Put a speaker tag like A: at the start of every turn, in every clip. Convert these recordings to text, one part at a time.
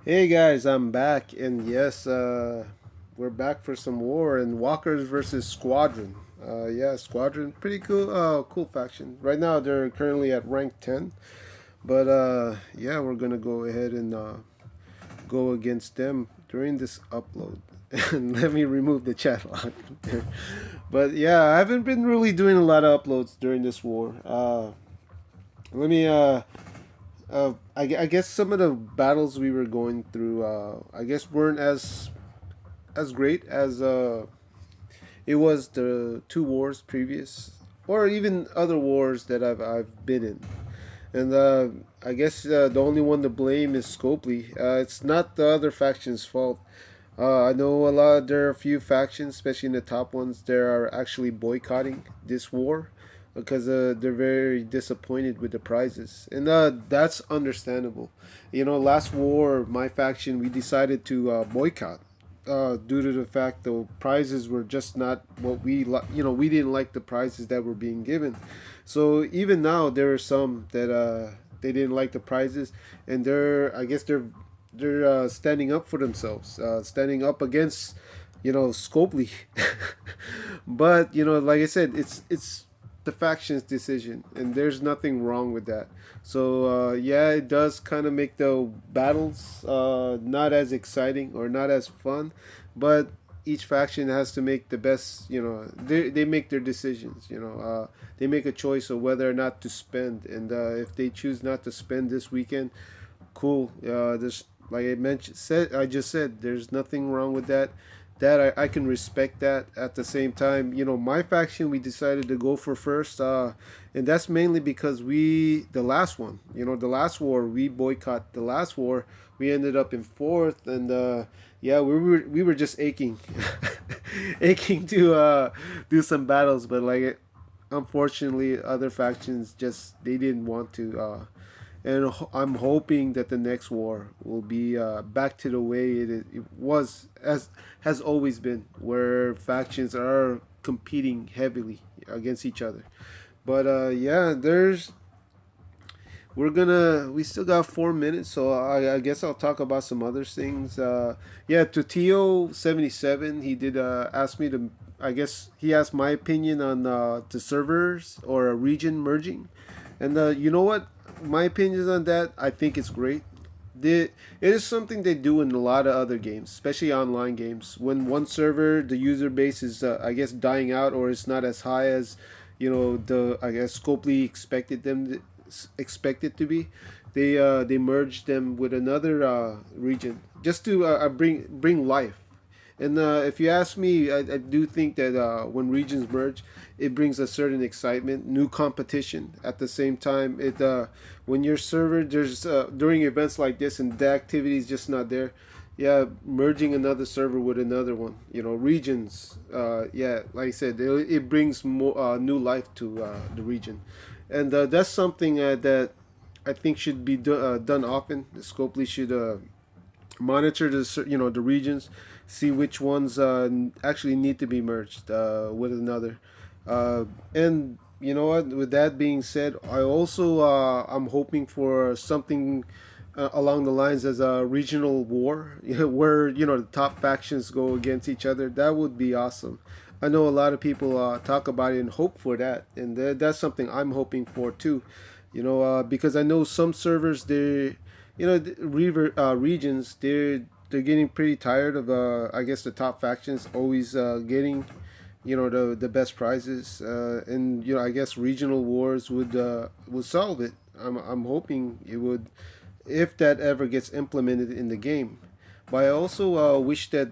A: Hey guys, I'm back, and yes, we're back for some war and Walkers versus Squadron. Yeah, Squadron, pretty cool, cool faction. Right now, they're currently at rank 10, but yeah, we're gonna go ahead and go against them during this upload. And let me remove the chat log there. But yeah, I haven't been really doing a lot of uploads during this war. Let me I guess some of the battles we were going through, I guess weren't as great as it was the two wars previous, or even other wars that I've been in. And I guess the only one to blame is Scopely. It's not the other faction's fault. I know there are a few factions, especially in the top ones, that are actually boycotting this war because they're very disappointed with the prizes, and that's understandable. You know, last war, my faction, we decided to boycott due to the fact the prizes were just not what we didn't like the prizes that were being given. So even now, there are some that they didn't like the prizes, and I guess they're standing up for themselves, standing up against, Scopely. But like I said, it's the faction's decision, and there's nothing wrong with that. So yeah, it does kind of make the battles not as exciting or not as fun, but each faction has to make the best. They make their decisions. They make a choice of whether or not to spend, and if they choose not to spend this weekend, cool. There's, like I just said, there's nothing wrong with that. I can respect that. At the same time, my faction, we decided to go for first, and that's mainly because the last one, the last war, we boycott the last war. We ended up in fourth, and yeah, we were just aching, aching to do some battles, but like, unfortunately, other factions just they didn't want to. And I'm hoping that the next war will be back to the way it was, as has always been, where factions are competing heavily against each other. But yeah, we still got 4 minutes, so I guess I'll talk about some other things. Yeah, Tutio 77, he did ask me to. I guess he asked my opinion on the servers or a region merging, and you know what? My opinions on that, I think it's great. It is something they do in a lot of other games, especially online games. When one server, the user base is, I guess, dying out, or it's not as high as, the I guess Scopely expected to be. They merge them with another region just to bring life. And if you ask me, I do think that when regions merge, it brings a certain excitement, new competition. At the same time, when your server there's during events like this and the activity is just not there, yeah, merging another server with another one, regions. Yeah, like I said, it brings more new life to the region, and that's something that I think should be done often. Scopely should monitor the regions, see which ones actually need to be merged with another. And you know what? With that being said, I'm hoping for something along the lines as a regional war, where the top factions go against each other. That would be awesome. I know a lot of people talk about it and hope for that, and that's something I'm hoping for too. Because I know some servers, regions, they're getting pretty tired of I guess the top factions always getting the best prizes, and I guess regional wars would solve it. I'm hoping it would, if that ever gets implemented in the game. But I also wish that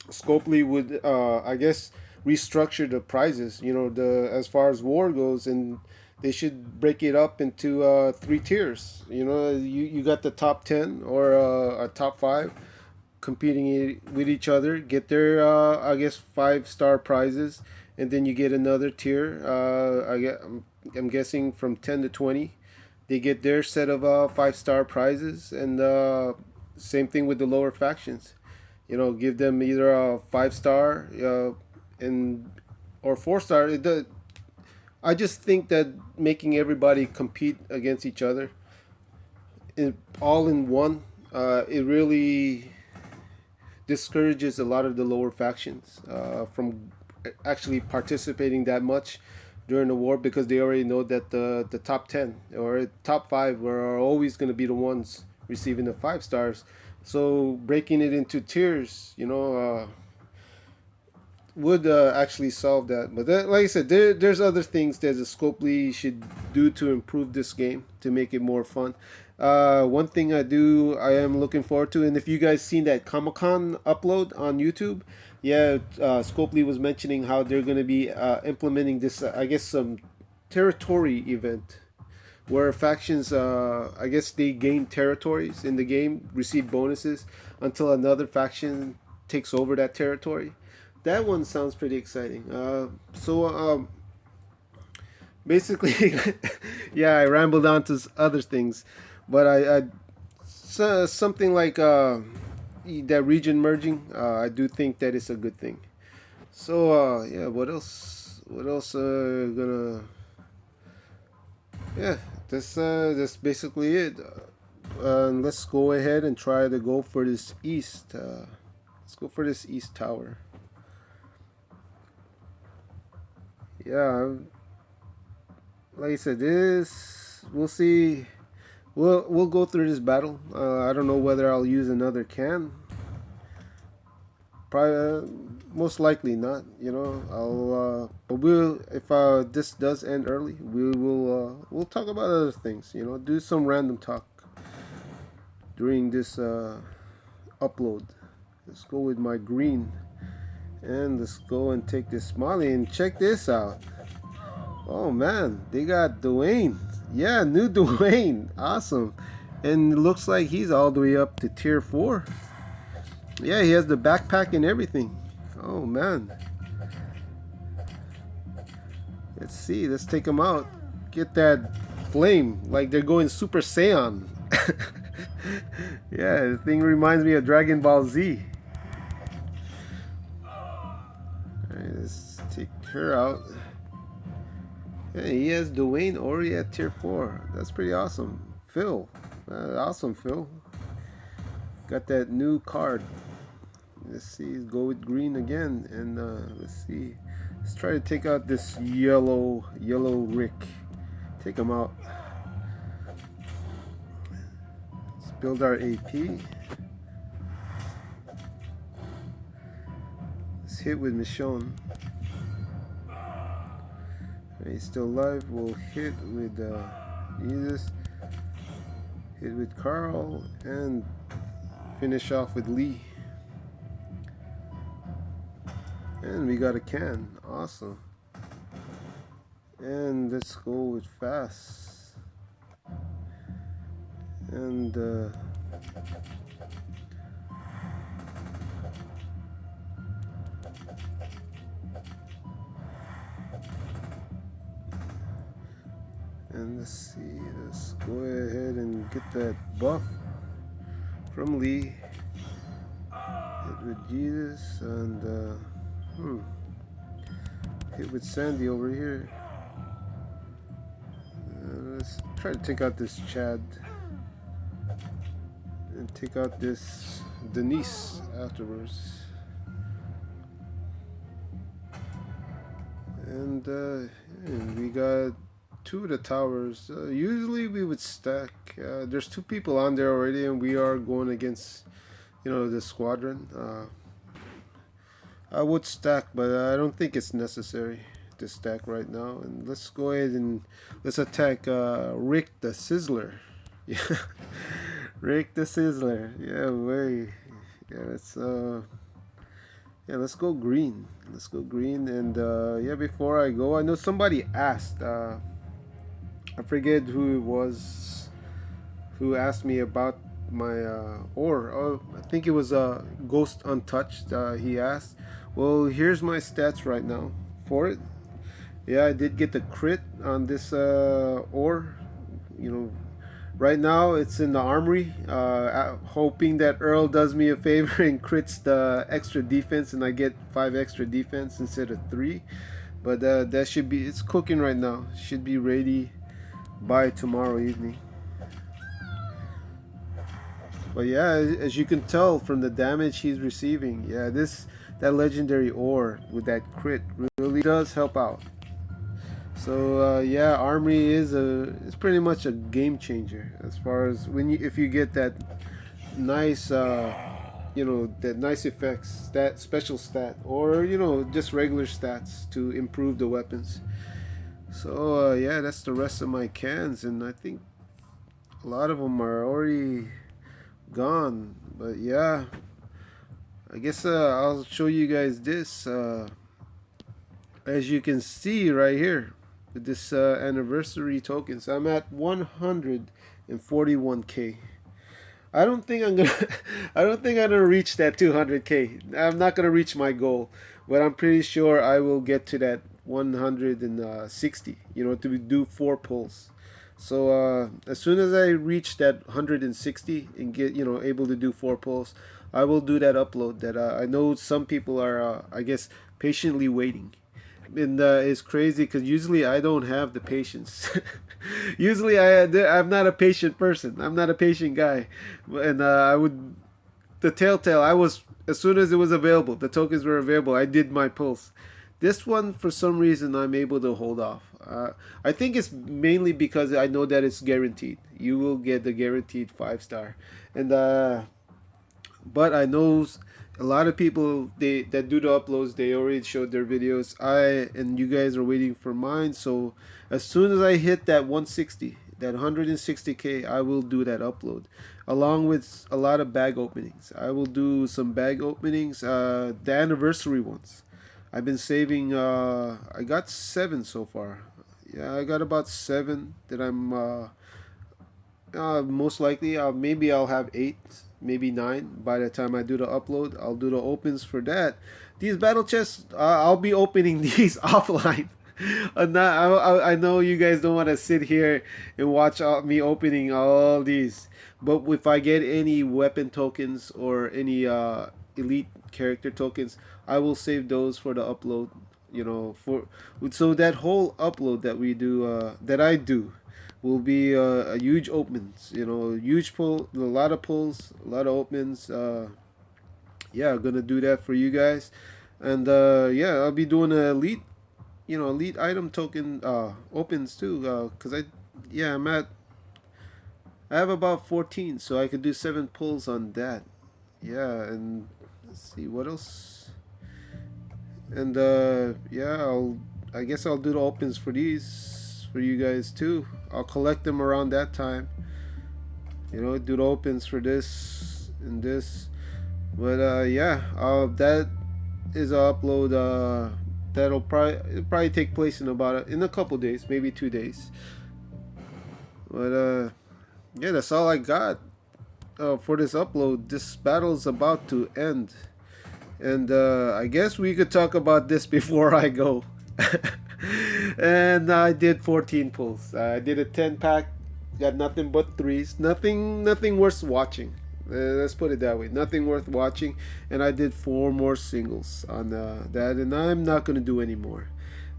A: Scopely would, I guess, restructure the prizes. The as far as war goes, and they should break it up into three tiers. You got the top 10 or a top five competing with each other, get their I guess 5-star prizes, and then you get another tier. I'm guessing from 10 to 20, they get their set of 5-star prizes, and same thing with the lower factions. Give them either a 5-star and or 4-star. I just think that making everybody compete against each other all in one. it really discourages a lot of the lower factions from actually participating that much during the war, because they already know that the top 10 or top 5 are always going to be the ones receiving the 5 stars. So breaking it into tiers, would actually solve that. But like I said, there's other things that the Scopely should do to improve this game to make it more fun. One thing I am looking forward to, and if you guys seen that Comic Con upload on YouTube, yeah, Scopely was mentioning how they're going to be implementing this, I guess, some territory event where factions, I guess, they gain territories in the game, receive bonuses until another faction takes over that territory. That one sounds pretty exciting. Basically, yeah, I rambled on to other things, but something like that region merging, I do think that is a good thing. So yeah, what else? What else? Gonna Yeah, that's basically it. Let's go ahead and try to go for this east. Let's go for this east tower. Yeah, like I said, this we'll see. We'll go through this battle. I don't know whether I'll use another can. Probably, most likely not. But we'll if this does end early, we'll talk about other things. Do some random talk during this upload. Let's go with my green, and let's go and take this Molly and check this out. Oh man, they got Dwayne. Yeah, new Dwayne. Awesome. And it looks like he's all the way up to tier 4. Yeah, he has the backpack and everything. Oh man. Let's see. Let's take him out. Get that flame. Like they're going Super Saiyan. Yeah, the thing reminds me of Dragon Ball Z. Alright, let's take her out. Hey, he has Dwayne already at tier 4. That's pretty awesome. Phil. Awesome, Phil. Got that new card. Let's see. Go with green again. And let's see. Let's try to take out this yellow Rick. Take him out. Let's build our AP. Let's hit with Michonne. He's still alive. We'll hit with Jesus. Hit with Carl. And finish off with Lee. And we got a can. Awesome. And let's go with fast. And let's see, let's go ahead and get that buff from Lee. Hit with Jesus and hit with Sandy over here. Let's try to take out this Chad and take out this Denise afterwards. And we got 2 of the towers. Usually we would stack. There's 2 people on there already, and we are going against, the squadron. I would stack, but I don't think it's necessary to stack right now. And let's go ahead and let's attack Rick the Sizzler. Yeah, Rick the Sizzler. Yeah, way. Let's go green. Let's go green. And before I go, I know somebody asked. I forget who it was who asked me about my I think it was Ghost Untouched. He asked. Well, here's my stats right now for it. Yeah, I did get the crit on this ore. Right now it's in the armory. Hoping that Earl does me a favor and crits the extra defense, and I get 5 extra defense instead of 3. But that should be. It's cooking right now. Should be ready by tomorrow evening. But yeah, as you can tell from the damage he's receiving, yeah, that legendary ore with that crit really does help out. So yeah, Armory is pretty much a game changer as far as if you get that nice that nice effects, that special stat, or just regular stats to improve the weapons. So yeah, that's the rest of my cans, and I think a lot of them are already gone. But yeah, I guess I'll show you guys this. As you can see right here with this anniversary tokens, I'm at 141k. I don't think I'm gonna I don't think I'm gonna reach that 200k. I'm not gonna reach my goal, but I'm pretty sure I will get to that 160, to do 4 pulls. So as soon as I reach that 160 and get able to do 4 pulls, I will do that upload that I know some people are I guess patiently waiting. And it's crazy because usually I don't have the patience. Usually I'm not a patient person. I'm not a patient guy, and I would the Telltale. I was as soon as it was available, the tokens were available. I did my pulls. This one, for some reason, I'm able to hold off. I think it's mainly because I know that it's guaranteed. You will get the guaranteed 5 star, and but I know a lot of people that do the uploads, they already showed their videos. And you guys are waiting for mine. So as soon as I hit that 160, that 160k, I will do that upload along with a lot of bag openings. I will do some bag openings, the anniversary ones. I've been saving. I got 7 so far. Yeah, I got about 7 that I'm most likely, maybe I'll have 8, maybe 9 by the time I do the upload. I'll do the opens for that. These battle chests, I'll be opening these offline. I know you guys don't want to sit here and watch me opening all these, but if I get any weapon tokens or any elite character tokens, I will save those for the upload. So that whole upload that we do, that I do, will be a huge opens. Huge pull, a lot of pulls, a lot of opens. Yeah, I'm gonna do that for you guys, and yeah, I'll be doing a elite, elite item token opens too. Cause I have about 14, so I could do 7 pulls on that. Yeah, and let's see what else. And yeah, I guess I'll do the opens for these for you guys too. I'll collect them around that time. Do the opens for this and this. But yeah, that is a upload. It'll probably take place in a couple days, maybe 2 days. But yeah, that's all I got for this upload. This battle is about to end, and I guess we could talk about this before I go. And I did 14 pulls. I did a 10 pack. Got nothing but threes. Nothing worth watching. Let's put it that way. Nothing worth watching. And I did 4 more singles on that. And I'm not gonna do any more.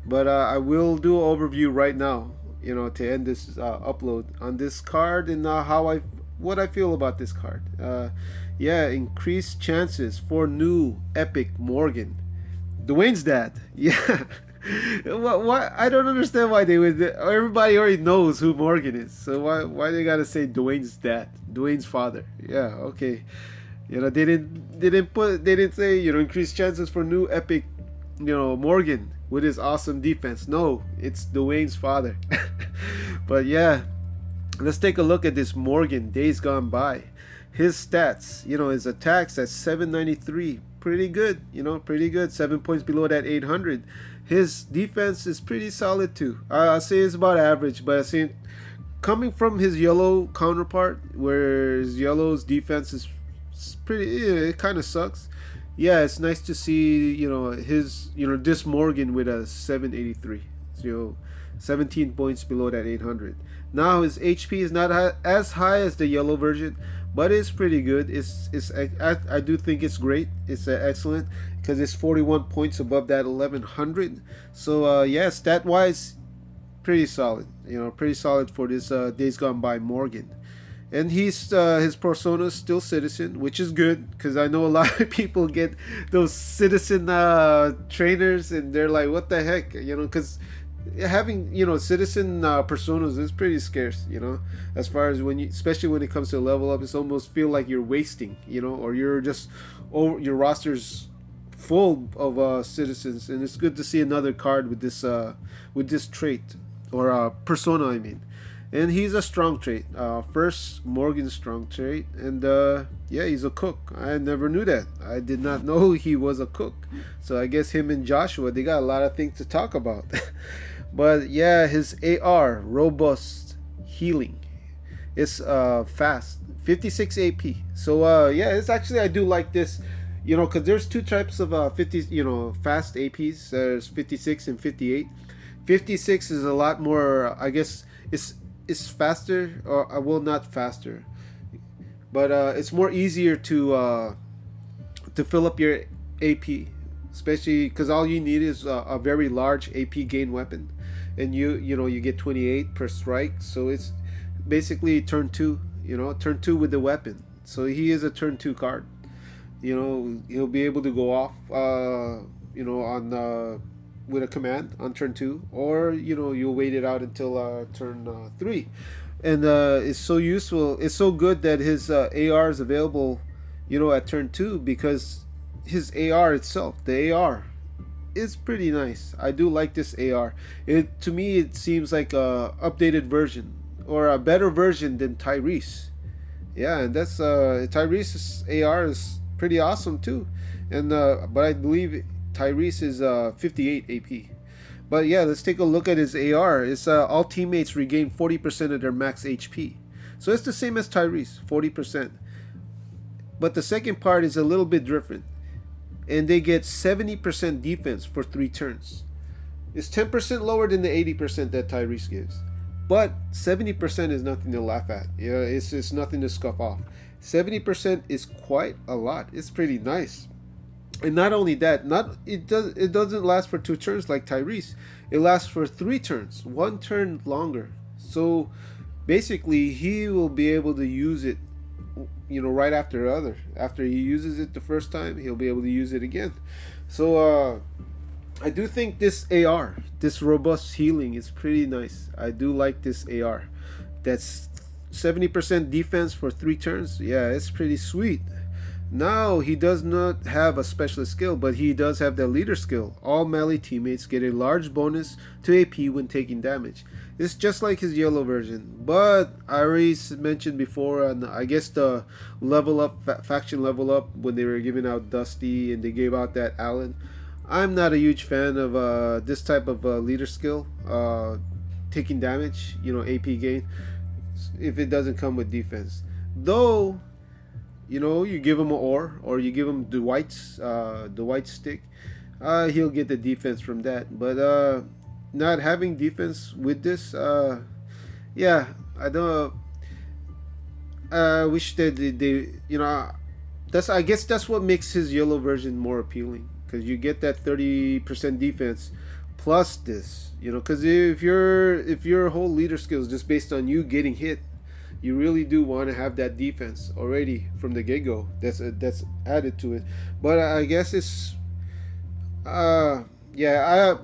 A: But I will do an overview right now. To end this upload on this card and what I feel about this card. Yeah, increased chances for new epic Morgan. Dwayne's dad. Yeah. Why? I don't understand why they would. Everybody already knows who Morgan is, so why they gotta say Dwayne's dad, Dwayne's father? Yeah, okay. They didn't say increased chances for new epic, Morgan with his awesome defense. No, it's Dwayne's father. But yeah, let's take a look at this Morgan Days Gone By. His stats, his attacks at 793, pretty good. Pretty good. 7 points below that 800. His defense is pretty solid too. I'll say it's about average, but I see coming from his yellow counterpart, where his yellow's defense is pretty, it kind of sucks. Yeah, it's nice to see this Morgan with a 783, 17 points below that 800. Now his HP is not as high as the yellow version, but it's pretty good. I do think it's great. It's excellent because it's 41 points above that 1100. So yeah, stat wise, pretty solid. Pretty solid for this Days Gone By Morgan. and his persona is still citizen, which is good because I know a lot of people get those citizen trainers, and they're like, "What the heck?" Because having citizen personas is pretty scarce. As far as especially when it comes to level up, it's almost feel like you're wasting. Or you're just your roster's full of citizens, and it's good to see another card with this trait or persona. I mean, and he's a strong trait. First Morgan's strong trait, and yeah, he's a cook. I never knew that. I did not know he was a cook. So I guess him and Joshua, they got a lot of things to talk about. But yeah, his AR, robust healing, it's fast, 56 AP. So yeah, it's actually, I do like this. Because there's two types of 50, fast APs. There's 56 and 58. 56 is a lot more. I guess it's faster, or well, not faster, but it's more easier to fill up your AP, especially because all you need is a very large AP gain weapon, and you get 28 per strike. So it's basically turn two. Turn two with the weapon. So he is a turn two card. He'll be able to go off on with a command on turn two, or you'll wait it out until turn three. And it's so useful, it's so good that his AR is available at turn two, because his AR itself, the AR, is pretty nice. I do like this AR. To me, it seems like a updated version, or a better version than Tyrese. Yeah, and that's Tyrese's AR is pretty awesome too. And but I believe Tyrese is 58 AP. But yeah, let's take a look at his AR. It's all teammates regain 40% of their max HP. So it's the same as Tyrese, 40%. But the second part is a little bit different. And they get 70% defense for 3 turns. It's 10% lower than the 80% that Tyrese gives. But 70% is nothing to laugh at. Yeah, it's nothing to scuff off. 70% is quite a lot. It's pretty nice. And not only that, it doesn't last for 2 turns like Tyrese. It lasts for 3 turns, 1 turn longer. So basically, he will be able to use it, right after the other. After he uses it the first time, he'll be able to use it again. So I do think this AR, this robust healing, is pretty nice. I do like this AR. That's 70% defense for 3 turns. Yeah, it's pretty sweet. Now, he does not have a specialist skill, but he does have the leader skill. All melee teammates get a large bonus to AP when taking damage. It's just like his yellow version, but I already mentioned before, and I guess the level up, faction level up, when they were giving out Dusty and they gave out that Allen. I'm not a huge fan of this type of leader skill, taking damage, AP gain, if it doesn't come with defense. Though, you give him an or you give him the white stick, he'll get the defense from that. But not having defense with this, yeah, I don't. I wish that I guess that's what makes his yellow version more appealing, because you get that 30% defense plus this. Because if your whole leader skill is just based on you getting hit, you really do want to have that defense already from the get-go. That's added to it. But I guess it's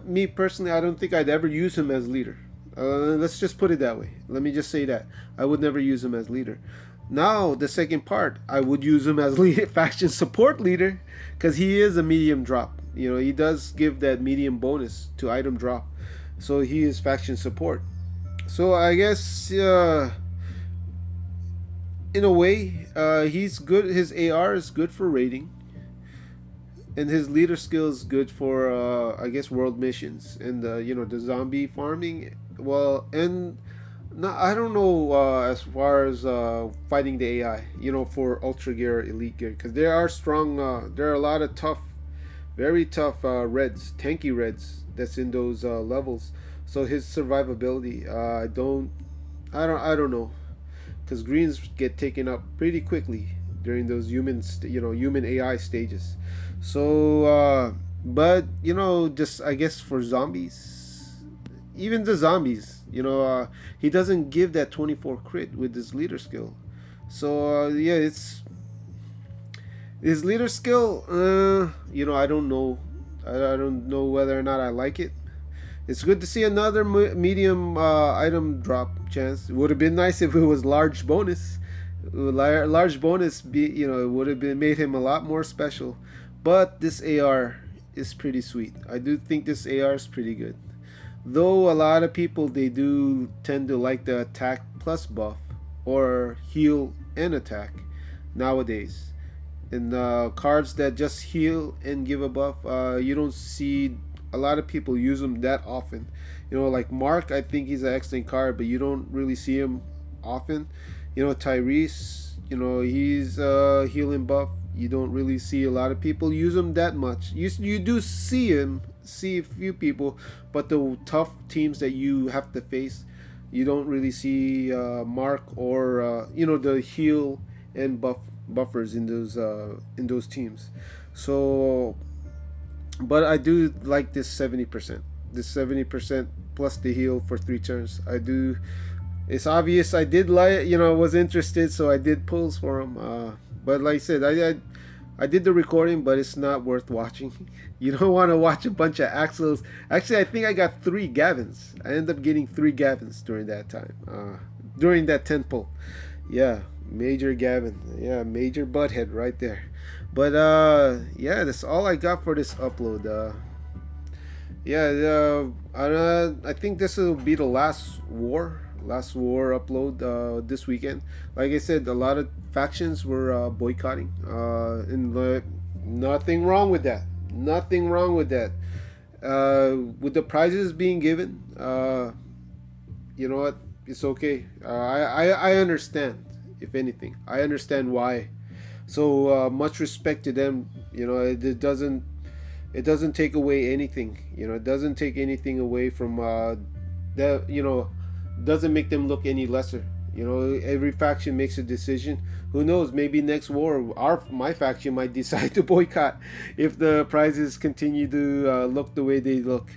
A: me personally, I don't think I'd ever use him as leader. Let's just put it that way. Let me just say that I would never use him as leader. Now the second part, I would use him as faction support leader, because he is a medium drop. He does give that medium bonus to item drop, so he is faction support. So I guess in a way, he's good. His AR is good for raiding, and his leader skill is good for I guess world missions and the zombie farming. Well, and no, I don't know as far as fighting the AI, for ultra gear, elite gear, because there are strong. There are a lot of tough, very tough reds, tanky reds that's in those levels. So his survivability, I don't know, because greens get taken up pretty quickly during those human AI stages. So but just I guess for zombies, even the zombies, he doesn't give that 24 crit with his leader skill. So yeah, it's his leader skill. I don't know. I don't know whether or not I like it. It's good to see another medium item drop chance. It would have been nice if it was large bonus. Large bonus, it would have been made him a lot more special. But this AR is pretty sweet. I do think this AR is pretty good. Though a lot of people they do tend to like the attack plus buff or heal and attack nowadays. And cards that just heal and give a buff, you don't see a lot of people use them that often. Like Mark, I think he's an excellent card, but you don't really see him often. Tyrese, he's healing buff. You don't really see a lot of people use him that much. You do see a few people, but the tough teams that you have to face, you don't really see Mark or the heal and buffers in those teams. So, but I do like this 70%. This 70% plus the heal for 3 turns. I do. It's obvious. I did like. Was interested, so I did pulls for him. But like I said, I did the recording, but it's not worth watching. You don't want to watch a bunch of Axels. Actually, I think I got 3 Gavins. I ended up getting 3 Gavins during that time. During that 10 pull. Yeah, major Gavin. Yeah, major butthead right there. But yeah, that's all I got for this upload. Yeah, I think this will be the last war upload this weekend. Like I said, a lot of factions were boycotting, and nothing wrong with that. Nothing wrong with that. With the prizes being given, you know what? It's okay. I understand. If anything, I understand why. So much respect to them. It doesn't take away anything. It doesn't take anything away from that. Doesn't make them look any lesser. Every faction makes a decision. Who knows? Maybe next war, my faction might decide to boycott if the prizes continue to look the way they look.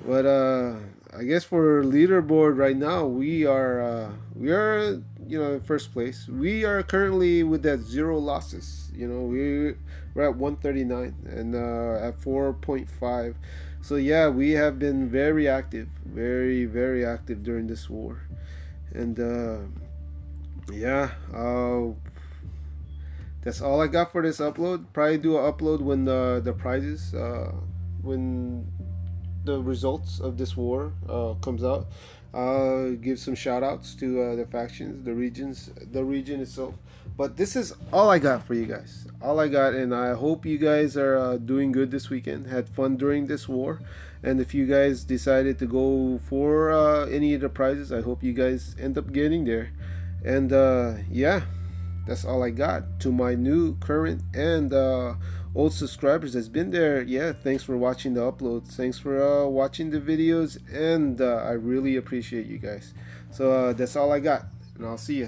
A: But I guess for leaderboard right now, we are in first place. We are currently with that 0 losses. We're at 139 and at 4.5. So yeah, we have been very active, very very active during this war, and yeah, that's all I got for this upload. Probably do an upload when the prizes, when the results of this war comes out. Give some shout outs to the factions, the region itself. But this is all I got for you guys. All I got, and I hope you guys are doing good this weekend. Had fun during this war, and if you guys decided to go for any of the prizes, I hope you guys end up getting there. And yeah, that's all I got. To my new, current, and old subscribers that's been there, yeah, thanks for watching the uploads. Thanks for watching the videos, and I really appreciate you guys. So that's all I got, and I'll see you.